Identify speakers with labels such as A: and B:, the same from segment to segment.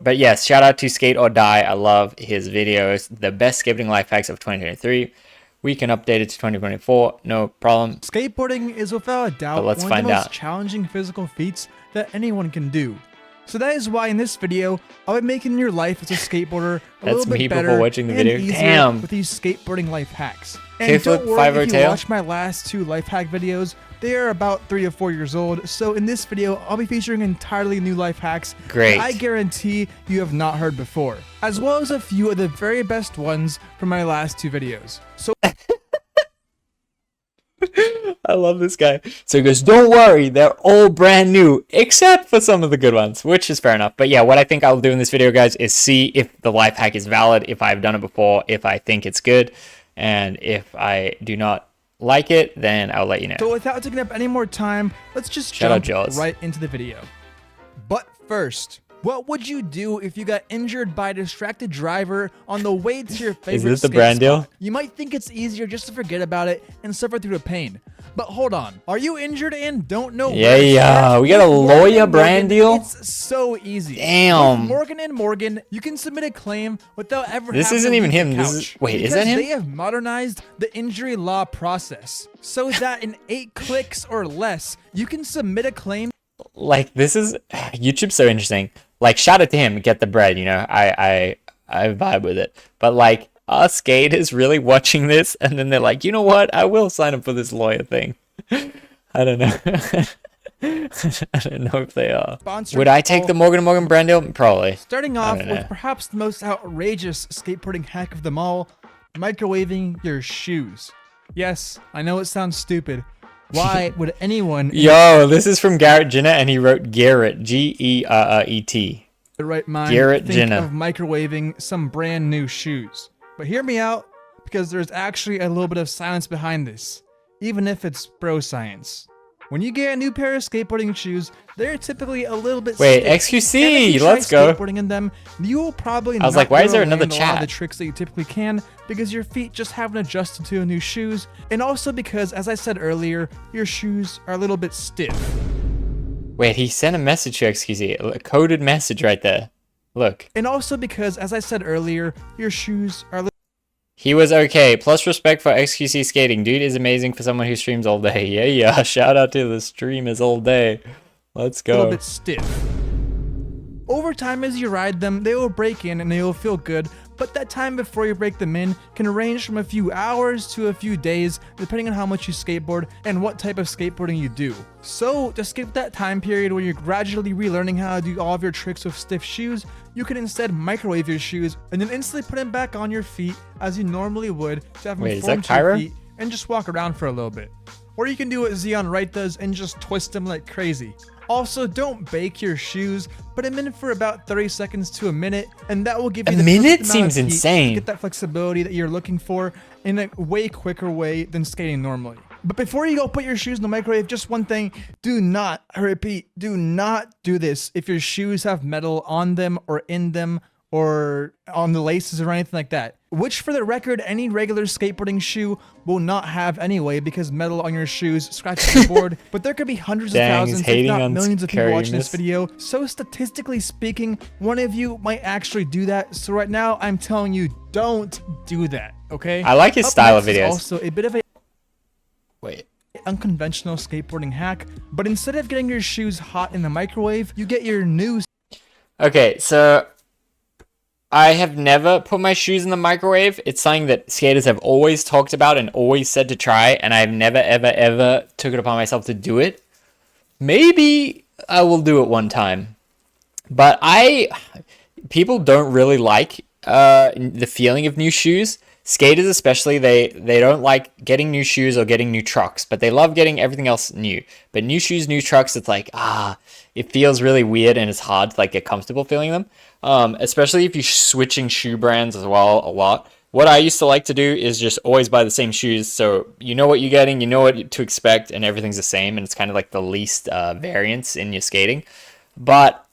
A: But yes, shout out to Skate or Die. I love his videos. The best skateboarding life hacks of 2023. We can update it to 2024, no problem.
B: Skateboarding is without a doubt
A: let's
B: one of
A: find
B: the most
A: out.
B: challenging physical feats that anyone can do. So that is why in this video, I'll be making your life as a skateboarder a little bit better
A: before watching the
B: and
A: video.
B: easier
A: Damn.
B: with these skateboarding life hacks. And
A: Kickflip,
B: don't worry
A: 5-0
B: if you
A: tail.
B: watch my last 2 life hack videos, they are about 3 to 4 years old. So in this video, I'll be featuring entirely new life hacks
A: Great.
B: that I guarantee you have not heard before, as well as a few of the very best ones from my last 2 videos. So
A: I love this guy. So he goes, don't worry, they're all brand new, except for some of the good ones, which is fair enough. But yeah, what I think I'll do in this video, guys, is see if the life hack is valid, if I've done it before, if I think it's good, and if I do not like it, then I'll let you know.
B: So without taking up any more time, let's just
A: Shout out
B: jump
A: Jaws.
B: right into the video. But first, what would you do if you got injured by a distracted driver on the way to your favorite
A: this the
B: skate
A: brand
B: spot?
A: deal?
B: You might think it's easier just to forget about it and suffer through the pain. But hold on, are you injured and don't know where to start?
A: We got a
B: With Morgan
A: lawyer
B: and
A: brand
B: Morgan,
A: deal?
B: It's so easy.
A: Damn.
B: With Morgan and Morgan, you can submit a claim without ever
A: This
B: having
A: isn't
B: to
A: even
B: leave
A: him.
B: the
A: This is-
B: couch,
A: wait, is
B: because
A: that him?
B: they have modernized the injury law process so that in 8 clicks or less, you can submit a claim.
A: Like, this is YouTube's so interesting. Like, shout out to him, get the bread, you know. I vibe with it. But like, our skaters really watching this, and then they're like, you know what? I will sign up for this lawyer thing. I don't know. I don't know if they are.
B: Sponsored
A: Would I take the Morgan & Morgan brand deal? Probably.
B: Starting off
A: don't know.
B: with perhaps the most outrageous skateboarding hack of them all, microwaving your shoes. Yes, I know it sounds stupid. Why would anyone in
A: Yo, this is from Garrett Jenner, and he wrote Garrett, Gerret.
B: their right mind
A: Garrett
B: think
A: Jenner.
B: of microwaving some brand new shoes? But hear me out, because there's actually a little bit of science behind this, even if it's bro science. When you get a new pair of skateboarding shoes, they're typically a little bit
A: Wait,
B: stiff.
A: XQC,
B: And if you try
A: let's go.
B: skateboarding in them, you will probably
A: I was like,
B: not
A: why
B: be
A: is there
B: able to
A: another
B: land a lot of
A: chat?
B: the tricks that you typically can because your feet just haven't adjusted to new shoes, and also because, as I said earlier, your shoes are a little bit stiff.
A: Wait, he sent a message to XQC, a coded message right there. Look.
B: And also because, as I said earlier, your shoes are a
A: He was okay. Plus respect for XQC skating. Dude is amazing for someone who streams all day. Yeah. Shout out to the streamers all day. Let's
B: little
A: go.
B: bit stiff. Over time, as you ride them, they will break in and they will feel good, but that time before you break them in can range from a few hours to a few days, depending on how much you skateboard and what type of skateboarding you do. So, to skip that time period where you're gradually relearning how to do all of your tricks with stiff shoes, you can instead microwave your shoes and then instantly put them back on your feet as you normally would to have them
A: Wait, is
B: form
A: that
B: to your
A: Kyra?
B: feet and just walk around for a little bit. Or you can do what Xeon Wright does and just twist them like crazy. Also, don't bake your shoes, put them in for about 30 seconds to a minute, and that will give you
A: A
B: the
A: minute
B: perfect amount of
A: seems
B: heat
A: insane.
B: to get that flexibility that you're looking for in a way quicker way than skating normally. But before you go put your shoes in the microwave, just one thing, do not, I repeat, do not do this if your shoes have metal on them or in them or on the laces or anything like that. Which, for the record, any regular skateboarding shoe will not have anyway, because metal on your shoes scratches your board. But there could be hundreds
A: Dang,
B: of
A: he's
B: thousands, if
A: hating
B: not
A: on
B: millions of people
A: Carrie
B: watching this
A: Miss.
B: video. So statistically speaking, one of you might actually do that. So right now, I'm telling you, don't do that, okay?
A: I like his
B: Up
A: style of
B: next is
A: videos.
B: also a bit of a
A: Wait.
B: unconventional skateboarding hack, but instead of getting your shoes hot in the microwave, you get your new
A: Okay, so I have never put my shoes in the microwave. It's something that skaters have always talked about and always said to try, and I've never, ever, ever took it upon myself to do it. Maybe I will do it one time. But people don't really like the feeling of new shoes. Skaters especially, they don't like getting new shoes or getting new trucks, but they love getting everything else new. But new shoes, new trucks, it's like, it feels really weird and it's hard to like get comfortable feeling them. Especially if you're switching shoe brands as well a lot. What I used to like to do is just always buy the same shoes, so you know what you're getting, you know what to expect, and everything's the same, and it's kind of like the least variance in your skating. But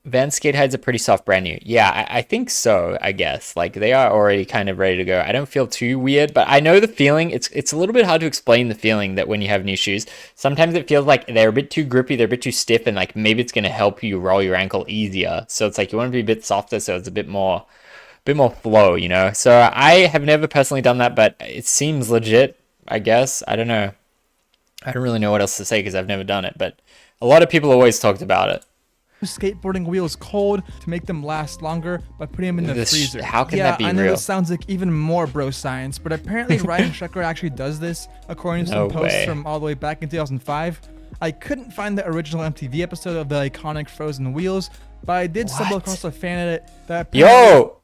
A: Van Skate Hides are pretty soft brand new. Yeah, I think so, I guess. Like, they are already kind of ready to go. I don't feel too weird, but I know the feeling. It's a little bit hard to explain the feeling that when you have new shoes. Sometimes it feels like they're a bit too grippy, they're a bit too stiff, and like maybe it's going to help you roll your ankle easier. So it's like you want to be a bit softer so it's a bit more flow, you know? So I have never personally done that, but it seems legit, I guess. I don't know. I don't really know what else to say because I've never done it, but a lot of people always talked about it.
B: Skateboarding wheels cold to make them last longer by putting them in the freezer.
A: How can that be real?
B: I know this sounds like even more bro science, but apparently Ryan Sheckler actually does this, according to some posts from all the way back in 2005. I couldn't find the original MTV episode of the iconic frozen wheels, but I did stumble across a fan edit that
A: Yo!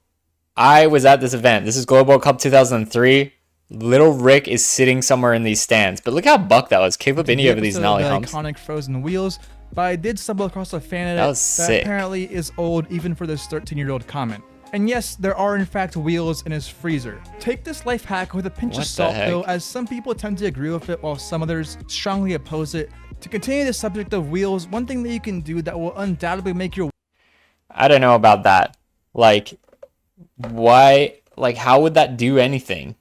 A: I was at this event. This is Global Cup 2003. Little Rick is sitting somewhere in these stands, but look how buck that was. Kick up any over these gnarly humps.
B: Iconic frozen wheels, but I did stumble across a fan edit that apparently is old even for this 13-year-old comment. And yes, there are in fact wheels in his freezer. Take this life hack with a pinch of salt though, as some people tend to agree with it while some others strongly oppose it. To continue the subject of wheels, one thing that you can do that will undoubtedly make your...
A: I don't know about that. Like, why? Like, how would that do anything?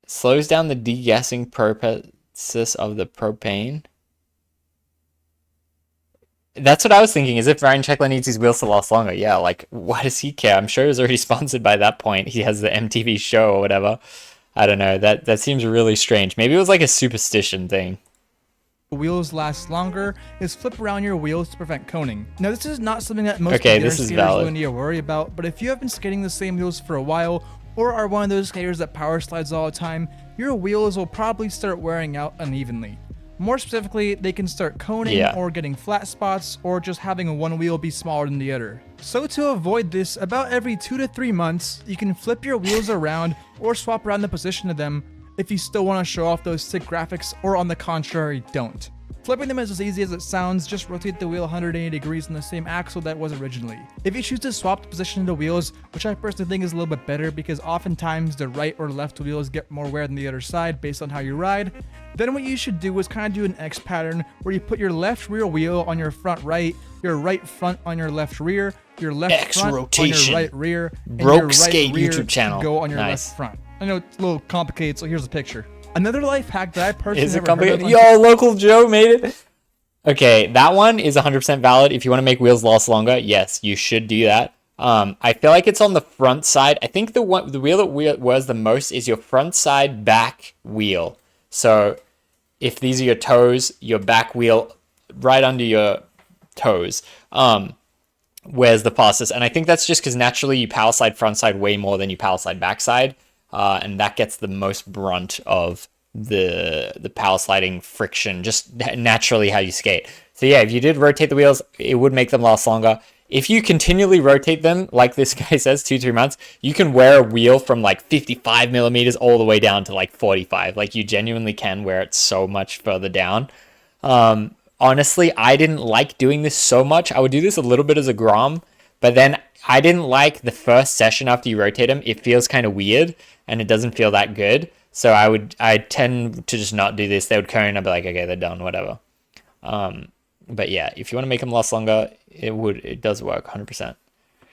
A: Slows down the degassing process of the propane. That's what I was thinking, is if Ryan Sheckler needs these wheels to last longer. Yeah, like, why does he care? I'm sure he was already sponsored by that point. He has the MTV show or whatever. I don't know. That seems really strange. Maybe it was like a superstition thing.
B: Wheels last longer is flip around your wheels to prevent coning. Now, this is not something that most beginner skaters really need to worry about, but if you have been skating the same wheels for a while, or are one of those skaters that power slides all the time, your wheels will probably start wearing out unevenly. More specifically, they can start coning or getting flat spots, or just having one wheel be smaller than the other. So to avoid this, about every 2 to 3 months, you can flip your wheels around or swap around the position of them if you still want to show off those sick graphics, or on the contrary, don't. Flipping them is as easy as it sounds, just rotate the wheel 180 degrees on the same axle that was originally. If you choose to swap the position of the wheels, which I personally think is a little bit better because oftentimes the right or left wheels get more wear than the other side based on how you ride, then what you should do is kind of do an X pattern where you put your left rear wheel on your front right, your right front on your left rear, your left
A: X
B: front
A: rotation.
B: on your right rear, and
A: Broke
B: your right
A: Skate
B: rear
A: YouTube channel.
B: go on your left front. I know it's a little complicated, so here's a picture. Another life hack that I personally
A: Is it
B: never heard
A: complicated?
B: of
A: Yo, Local Joe made it. Okay, that one is 100% valid. If you want to make wheels last longer, yes, you should do that. I feel like it's on the front side. I think the wheel that wears the most is your front side back wheel. So if these are your toes, your back wheel right under your toes wears the fastest. And I think that's just because naturally you power slide front side way more than you power slide back side. And that gets the most brunt of the power sliding friction, just naturally how you skate. So yeah, if you did rotate the wheels, it would make them last longer. If you continually rotate them, like this guy says, 2-3 months, you can wear a wheel from like 55 millimeters all the way down to like 45. Like, you genuinely can wear it so much further down. Honestly, I didn't like doing this so much. I would do this a little bit as a Grom, but then I didn't like the first session after you rotate them. It feels kind of weird and it doesn't feel that good. So I tend to just not do this. They would cone and I'd be like, okay, they're done, whatever. But yeah, if you want to make them last longer, it does work 100%.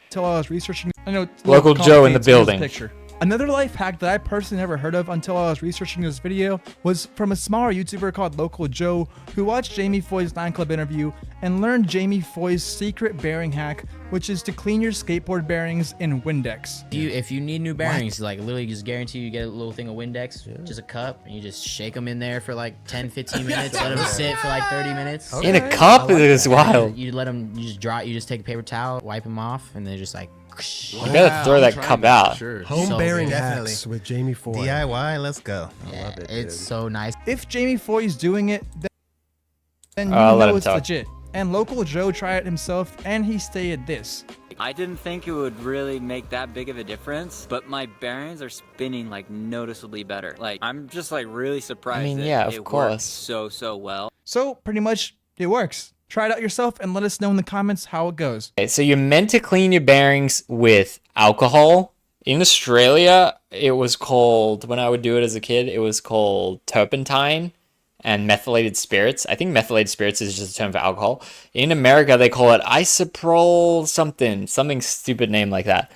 B: Until I was researching, I know
A: Local Joe in the building.
B: Picture. Another life hack that I personally never heard of until I was researching this video was from a smaller YouTuber called Local Joe, who watched Jamie Foy's 9 Club interview and learned Jamie Foy's secret bearing hack, which is to clean your skateboard bearings in Windex.
C: If you need new bearings, like literally just guarantee you get a little thing of Windex, just a cup, and you just shake them in there for like 10-15 minutes, let them sit for like 30 minutes.
A: Okay. In a cup? It is wild.
C: You let them, you just take a paper towel, wipe them off, and they're just like,
A: you better throw that cup out.
D: Sure.
E: Home bearing hacks with Jamie Foy.
D: DIY, let's go.
C: yeah,
D: I love it,
C: it's so nice.
B: If Jamie Foy's doing it, then you know it's legit. And Local Joe tried it himself, and he stated this.
F: I didn't think it would really make that big of a difference, but my bearings are spinning like noticeably better. Like, I'm just like really surprised.
A: I mean,
F: that
A: yeah, of
F: it
A: course.
F: works so well.
B: So pretty much it works. Try it out yourself and let us know in the comments how it goes.
A: Okay, so you're meant to clean your bearings with alcohol. In Australia, it was called, when I would do it as a kid, it was called turpentine. and methylated spirits. I think methylated spirits is just a term for alcohol. In America, they call it isopropyl something stupid name like that.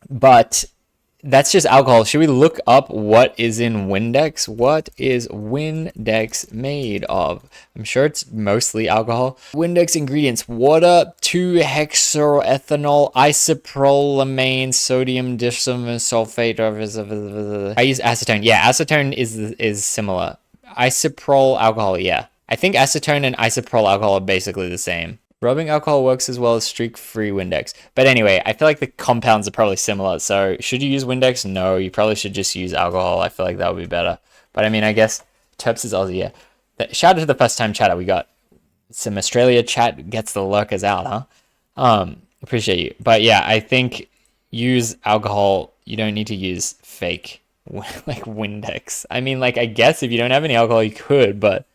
A: But that's just alcohol. Should we look up what is in Windex? What is Windex made of? I'm sure it's mostly alcohol. Windex ingredients: water, 2-hexaethanol, isoprolamine, sodium disulfide. I use acetone. Yeah, acetone is similar. Isopropyl alcohol, yeah. I think acetone and isopropyl alcohol are basically the same. Rubbing alcohol works as well as streak-free Windex. But anyway, I feel like the compounds are probably similar. So should you use Windex? No, you probably should just use alcohol. I feel like that would be better. But I mean, I guess Terps is Aussie, yeah. Shout out to the first time chatter. We got some Australia chat gets the lurkers out, huh? Appreciate you. But yeah, I think use alcohol. You don't need to use fake like Windex. I mean, like, I guess if you don't have any alcohol, you could, but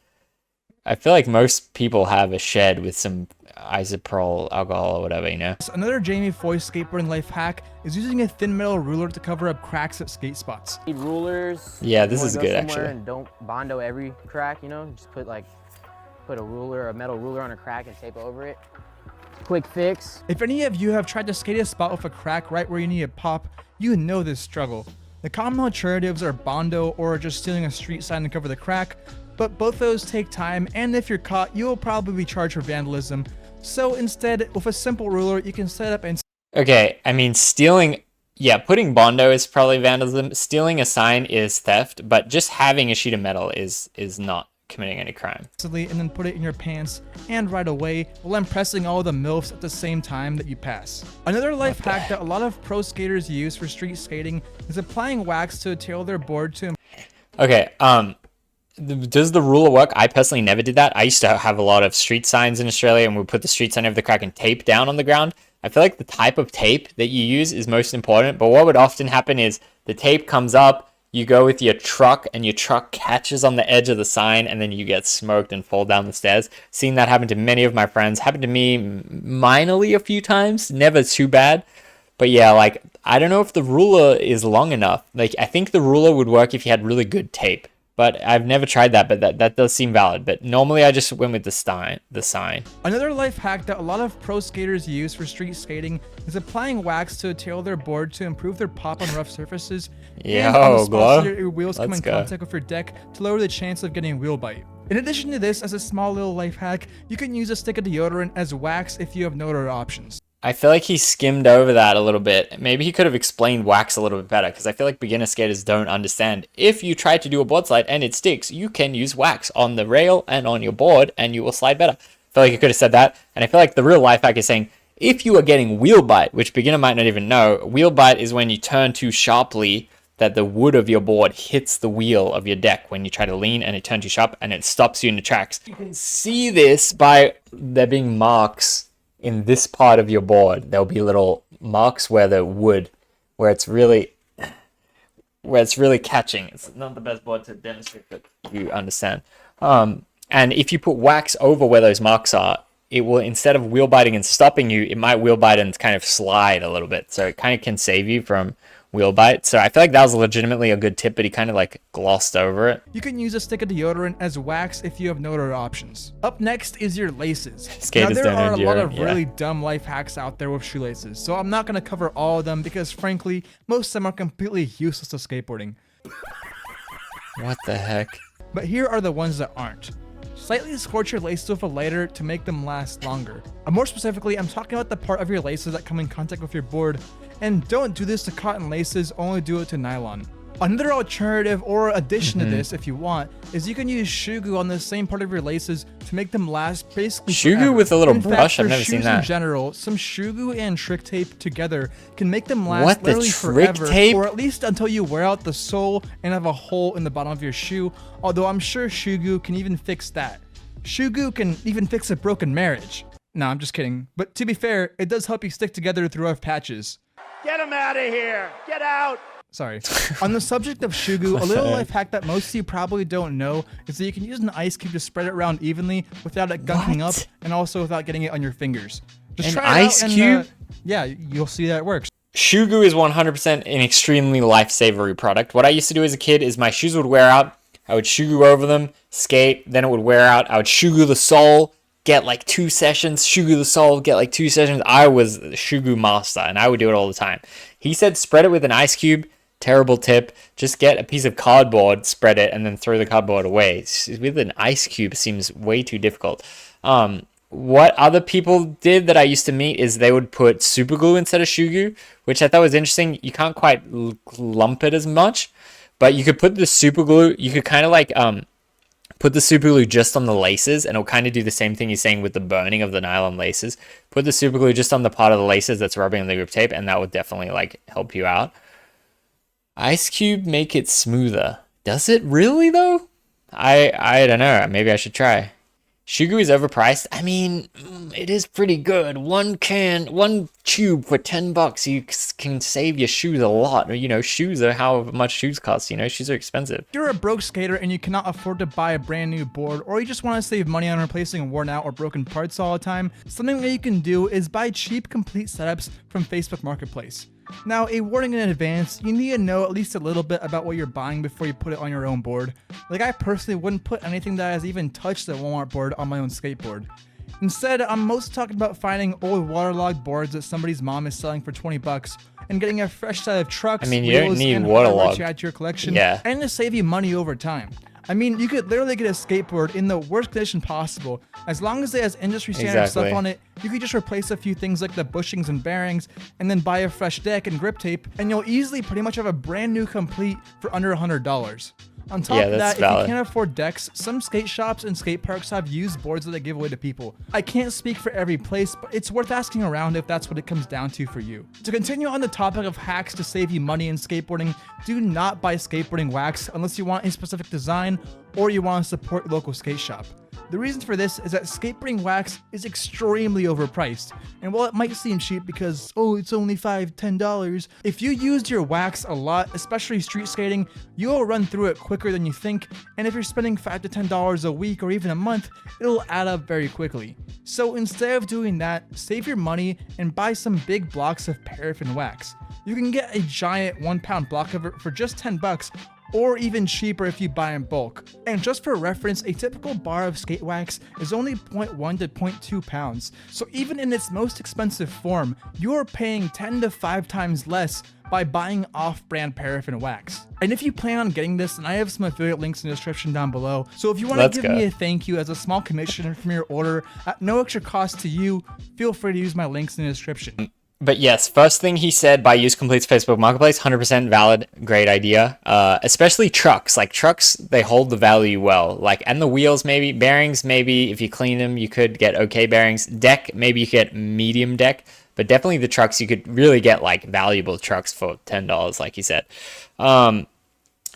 A: I feel like most people have a shed with some isopropyl alcohol or whatever, you know?
B: Another Jamie Foy skateboarding life hack is using a thin metal ruler to cover up cracks at skate spots.
D: Need rulers.
A: Yeah, this is good actually.
D: And don't bondo every crack, you know? Just put a ruler, a metal ruler on a crack and tape over it. Quick fix.
B: If any of you have tried to skate a spot with a crack right where you need a pop, you know this struggle. The common alternatives are bondo or just stealing a street sign to cover the crack, but both those take time, and if you're caught, you will probably be charged for vandalism. So instead, with a simple ruler, you can set up and...
A: Okay, I mean, stealing... Yeah, putting bondo is probably vandalism. Stealing a sign is theft, but just having a sheet of metal is not committing any crime.
B: And then put it in your pants and right away, while I'm pressing all the MILFs at the same time that you pass. Another life hack that a lot of pro skaters use for street skating is applying wax to a tail of their board to...
A: Okay, does the ruler work? I personally never did that. I used to have a lot of street signs in Australia, and we put the street sign over the crack and tape down on the ground. I feel like the type of tape that you use is most important, but what would often happen is the tape comes up, you go with your truck, and your truck catches on the edge of the sign, and then you get smoked and fall down the stairs. Seeing that happen to many of my friends, happened to me minorly a few times, never too bad. But yeah, like, I don't know if the ruler is long enough. Like, I think the ruler would work if you had really good tape. But I've never tried that, but that does seem valid. But normally I just went with the sign.
B: Another life hack that a lot of pro skaters use for street skating is applying wax to a tail of their board to improve their pop on rough surfaces. And on the spots where your wheels come in contact with your deck to lower the chance of getting wheel bite. In addition to this, as a small little life hack, you can use a stick of deodorant as wax if you have no other options.
A: I feel like he skimmed over that a little bit. Maybe he could have explained wax a little bit better, because I feel like beginner skaters don't understand. If you try to do a board slide and it sticks, you can use wax on the rail and on your board and you will slide better. I feel like he could have said that. And I feel like the real life hack is saying, if you are getting wheel bite, which beginner might not even know, wheel bite is when you turn too sharply that the wood of your board hits the wheel of your deck when you try to lean, and it turns too sharp and it stops you in the tracks. You can see this by there being marks in this part of your board. There'll be little marks where the wood, where it's really catching. It's not the best board to demonstrate, but you understand. And if you put wax over where those marks are, it will, instead of wheel biting and stopping you, it might wheel bite and kind of slide a little bit. So it kind of can save you from wheel bite. So I feel like that was legitimately a good tip, but he kind of like glossed over it.
B: You can use a stick of deodorant as wax if you have no other options. Up next is your laces.
A: Skaters
B: now there are a lot of
A: yeah.
B: really dumb life hacks out there with shoelaces, so I'm not going to cover all of them because frankly, most of them are completely useless to skateboarding.
A: What the heck?
B: But here are the ones that aren't. Slightly scorch your laces with a lighter to make them last longer. More specifically, I'm talking about the part of your laces that come in contact with your board. And don't do this to cotton laces, only do it to nylon. Another alternative or addition to this, if you want, is you can use Shugo on the same part of your laces to make them last basically
A: Shugo
B: forever.
A: with a little
B: in
A: brush?
B: fact,
A: I've never seen that.
B: In general, some Shugo and trick tape together can make them last
A: What, the
B: literally
A: trick
B: forever,
A: tape?
B: or at least until you wear out the sole and have a hole in the bottom of your shoe, although I'm sure Shugo can even fix that. Shugo can even fix a broken marriage. No, I'm just kidding. But to be fair, it does help you stick together through rough patches.
G: Get him out of here! Get out!
B: Sorry. On the subject of Shugo, a little life hack that most of you probably don't know is that you can use an ice cube to spread it around evenly without it gunking up, and also without getting it on your fingers. Just
A: An
B: try it
A: ice
B: out and,
A: cube?
B: yeah, you'll see that it works.
A: Shugo is 100% an extremely life-savory product. What I used to do as a kid is my shoes would wear out. I would Shugo over them, skate, then it would wear out. I would Shugo the sole, get like 2 sessions, Shugo the sole, get like 2 sessions. I was the Shugo master, and I would do it all the time. He said spread it with an ice cube. Terrible tip. Just get a piece of cardboard, spread it, and then throw the cardboard away. With an ice cube seems way too difficult. What other people did that I used to meet is they would put super glue instead of Shugo, which I thought was interesting. You can't quite lump it as much, but you could put the super glue. You could kind of like put the super glue just on the laces, and it'll kind of do the same thing you're saying with the burning of the nylon laces. Put the super glue just on the part of the laces that's rubbing on the grip tape, and that would definitely like help you out. Ice cube make it smoother. Does it really though? I don't know. Maybe I should try. Shugo is overpriced. I mean, it is pretty good. One tube for $10, you can save your shoes a lot. You know, shoes are how much shoes cost. You know, shoes are expensive.
B: If you're a broke skater and you cannot afford to buy a brand new board, or you just want to save money on replacing worn out or broken parts all the time, something that you can do is buy cheap complete setups from Facebook Marketplace. Now, a warning in advance, you need to know at least a little bit about what you're buying before you put it on your own board. Like, I personally wouldn't put anything that has even touched the Walmart board on my own skateboard. Instead, I'm mostly talking about finding old waterlogged boards that somebody's mom is selling for $20 and getting a fresh set of trucks,
A: I mean, you don't
B: wheels,
A: need
B: and hardware
A: waterlogged.
B: to add to your collection,
A: Yeah.
B: and to save you money over time. I mean, you could literally get a skateboard in the worst condition possible. As long as it has industry standard
A: Exactly.
B: stuff on it, you could just replace a few things like the bushings and bearings, and then buy a fresh deck and grip tape, and you'll easily pretty much have a brand new complete for under $100. On top
A: Yeah,
B: of
A: that's
B: that,
A: valid.
B: if you can't afford decks, some skate shops and skate parks have used boards that they give away to people. I can't speak for every place, but it's worth asking around if that's what it comes down to for you. To continue on the topic of hacks to save you money in skateboarding, do not buy skateboarding wax unless you want a specific design or you want to support your local skate shop. The reason for this is that skateboarding wax is extremely overpriced, and while it might seem cheap because, oh, it's only $5, $10, if you used your wax a lot, especially street skating, you'll run through it quicker than you think, and if you're spending $5 to $10 a week or even a month, it'll add up very quickly. So instead of doing that, save your money and buy some big blocks of paraffin wax. You can get a giant 1-pound block of it for just $10, or even cheaper if you buy in bulk. And just for reference, a typical bar of skate wax is only 0.1 to 0.2 pounds. So even in its most expensive form, you're paying 10 to 5 times less by buying off-brand paraffin wax. And if you plan on getting this, then I have some affiliate links in the description down below. So if you want to give me a thank you as a small commission from your order at no extra cost to you, feel free to use my links in the description.
A: But yes, first thing he said, buy used completes Facebook Marketplace, 100% valid, great idea. Especially trucks. Like trucks, they hold the value well. Like, and the wheels maybe, bearings maybe, if you clean them, you could get okay bearings. Deck, maybe you could get medium deck. But definitely the trucks, you could really get like valuable trucks for $10, like he said.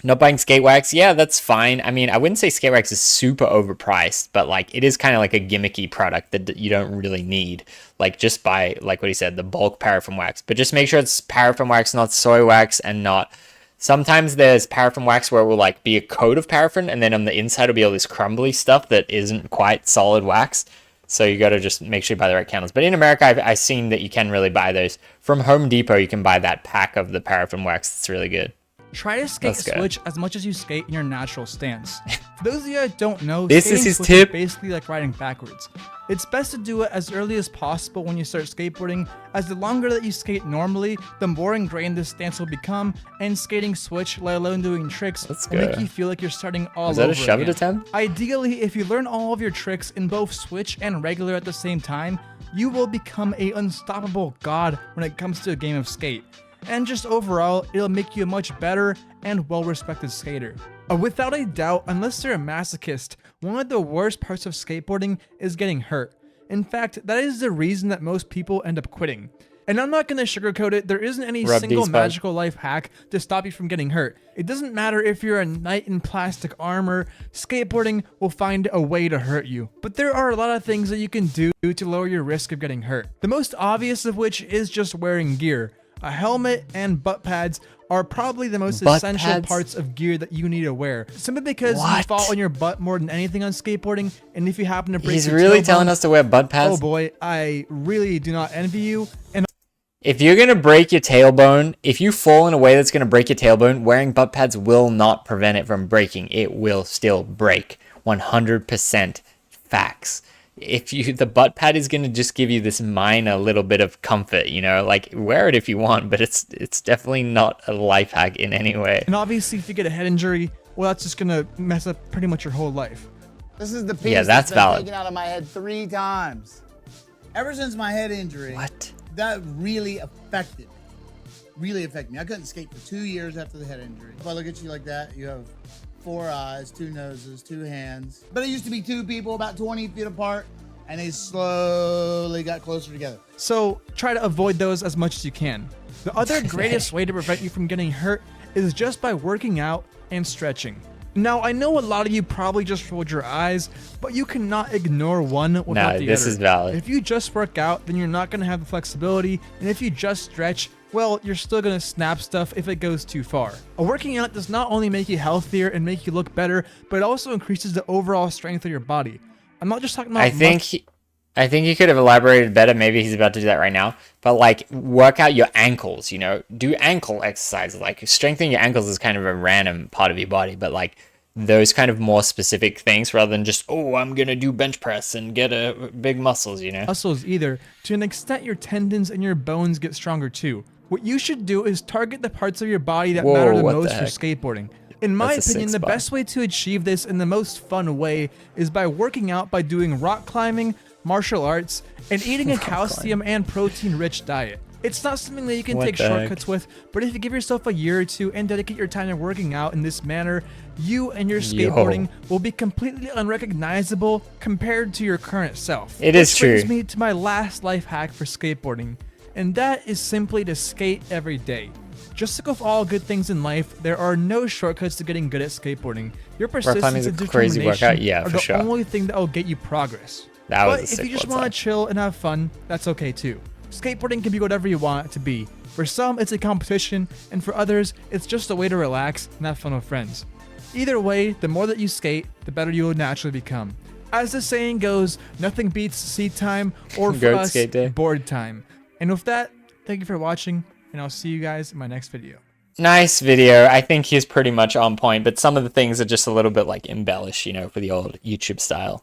A: Not buying skate wax, yeah, that's fine. I mean, I wouldn't say skate wax is super overpriced, but like it is kind of like a gimmicky product that you don't really need. Like just buy, like what he said, the bulk paraffin wax. But just make sure it's paraffin wax, not soy wax, and not... Sometimes there's paraffin wax where it will like be a coat of paraffin, and then on the inside will be all this crumbly stuff that isn't quite solid wax. So you got to just make sure you buy the right candles. But in America, I've seen that you can really buy those. From Home Depot, you can buy that pack of the paraffin wax. It's really good.
B: Try to skate
A: That's good.
B: switch as much as you skate in your natural stance. For those of you that don't know,
A: This is
B: skating
A: his
B: switch
A: tip.
B: basically like riding backwards. It's best to do it as early as possible when you start skateboarding, as the longer that you skate normally, the more ingrained this stance will become, and skating switch, let alone doing tricks,
A: Let's
B: will make
A: go.
B: you feel like you're starting all
A: Was that
B: over
A: a shove it
B: again.
A: attempt?
B: Ideally, if you learn all of your tricks in both switch and regular at the same time, you will become a unstoppable god when it comes to a game of skate. And just overall, it'll make you a much better and well-respected skater. Without a doubt, unless you're a masochist, one of the worst parts of skateboarding is getting hurt. In fact, that is the reason that most people end up quitting. And I'm not going to sugarcoat it, there isn't any
A: Rub
B: single
A: these bugs.
B: magical life hack to stop you from getting hurt. It doesn't matter if you're a knight in plastic armor, skateboarding will find a way to hurt you. But there are a lot of things that you can do to lower your risk of getting hurt. The most obvious of which is just wearing gear. A helmet and butt pads are probably the most
A: Butt
B: essential
A: pads?
B: parts of gear that you need to wear. Simply because you
A: What?
B: fall on your butt more than anything on skateboarding, and if you happen to break
A: He's
B: your
A: really
B: tailbone,
A: telling us to wear butt pads?
B: oh boy, I really do not envy you. And
A: If you're going to break your tailbone, if you fall in a way that's going to break your tailbone, wearing butt pads will not prevent it from breaking. It will still break. 100% facts. The butt pad is going to just give you this minor little bit of comfort, you know, like wear it if you want, but it's definitely not a life hack in any way.
B: And obviously, if you get a head injury, well, that's just going to mess up pretty much your whole life.
H: This is the piece
A: Yeah, that's
H: been
A: valid.
H: taken out of my head 3 times. Ever since my head injury.
A: What?
H: That really affected me. I couldn't skate for 2 years after the head injury. If I look at you like that, you have 4 eyes, 2 noses, 2 hands. But it used to be 2 people about 20 feet apart, and they slowly got closer together.
B: So try to avoid those as much as you can. The other greatest way to prevent you from getting hurt is just by working out and stretching. Now, I know a lot of you probably just rolled your eyes, but you cannot ignore one without the other.
A: No, this is valid.
B: If you just work out, then you're not going to have the flexibility, and if you just stretch, well, you're still going to snap stuff if it goes too far. Working out does not only make you healthier and make you look better, but it also increases the overall strength of your body. I'm not just talking about
A: I think he could have elaborated better. Maybe he's about to do that right now. But like, work out your ankles, you know, do ankle exercises. Like, strengthening your ankles is kind of a random part of your body, but like those kind of more specific things rather than just, oh, I'm gonna do bench press and get a big muscles, you know.
B: Muscles either. To an extent, your tendons and your bones get stronger too. What you should do is target the parts of your body that matter the
A: what
B: most
A: the
B: for
A: heck?
B: skateboarding. In my
A: That's a
B: opinion,
A: sick
B: the
A: spot.
B: best way to achieve this in the most fun way is by working out by doing rock climbing, martial arts, and eating a calcium and protein-rich diet. It's not something that you can
A: What
B: take
A: the heck?
B: shortcuts with, but if you give yourself a year or two and dedicate your time to working out in this manner, you and your skateboarding will be completely unrecognizable compared to your current self.
A: It is
B: Which brings
A: true.
B: me to my last life hack for skateboarding, and that is simply to skate every day. Just like with all good things in life, there are no shortcuts to getting good at skateboarding. Your
A: climbing
B: persistence
A: is a
B: and
A: crazy
B: determination
A: workout, yeah,
B: are
A: for
B: the
A: sure.
B: only thing that will get you progress.
A: That was
B: But
A: a
B: if
A: sick
B: you just
A: one
B: want to
A: side.
B: chill and have fun, that's okay too. Skateboarding can be whatever you want it to be. For some, it's a competition, and for others, it's just a way to relax and have fun with friends. Either way, the more that you skate, the better you will naturally become. As the saying goes, nothing beats seat time or for
A: Goat
B: us,
A: skate day.
B: board time. And with that, thank you for watching, and I'll see you guys in my next video.
A: Nice video. I think he's pretty much on point, but some of the things are just a little bit like embellished, you know, for the old YouTube style.